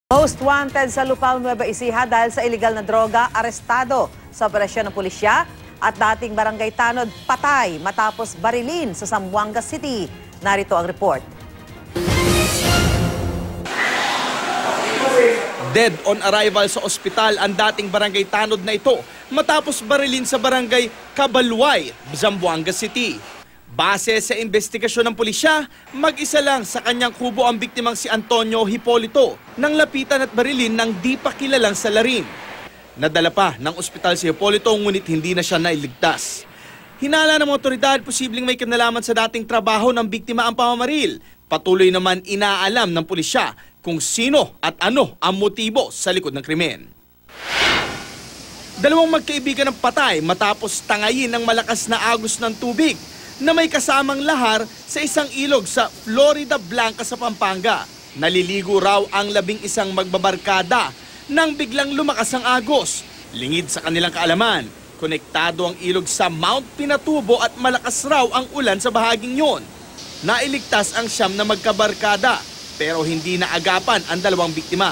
Most wanted sa Lupao, Nueva Ecija dahil sa iligal na droga, arestado sa operasyon ng pulisya at dating barangay tanod patay matapos barilin sa Zamboanga City. Narito ang report. Dead on arrival sa ospital ang dating barangay tanod na ito matapos barilin sa barangay Cabalway, Zamboanga City. Base sa investigasyon ng pulisya, mag-isa lang sa kanyang kubo ang biktimang si Antonio Hipolito nang lapitan at barilin ng di pa kilalang salarin. Nadala pa ng ospital si Hipolito ngunit hindi na siya nailigtas. Hinala ng mga otoridad posibleng may kinalaman sa dating trabaho ng biktima ang pamamaril. Patuloy naman inaalam ng pulisya kung sino at ano ang motibo sa likod ng krimen. Dalawang magkaibigan ng patay matapos tangayin ng malakas na agos ng tubig na may kasamang lahar sa isang ilog sa Florida Blanca sa Pampanga. Naliligo raw ang 11 magbabarkada nang biglang lumakas ang agos. Lingid sa kanilang kaalaman, konektado ang ilog sa Mount Pinatubo at malakas raw ang ulan sa bahaging yon. Nailigtas ang 9 na magkabarkada pero hindi naagapan ang 2 biktima.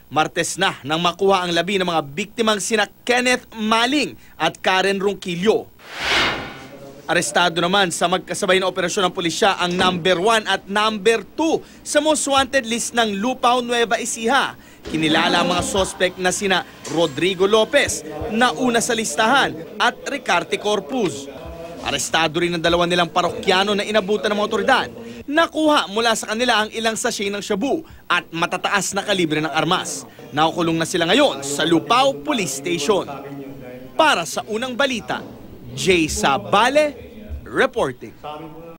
Martes na nang makuha ang labi ng mga biktimang sina Kenneth Maling at Karen Ronquillo. Arestado naman sa magkasabay na operasyon ng pulisya ang number 1 at number 2 sa most wanted list ng Lupao, Nueva Ecija. Kinilala ang mga suspect na sina Rodrigo Lopez na una sa listahan at Ricarte Corpus. Arestado rin ang 2 nilang parokyano na inabutan ng mga otoridad. Nakuha mula sa kanila ang ilang sachet ng shabu at matataas na kalibre ng armas. Nakukulong na sila ngayon sa Lupao Police Station. Para sa unang balita, Jay Sabale reporting.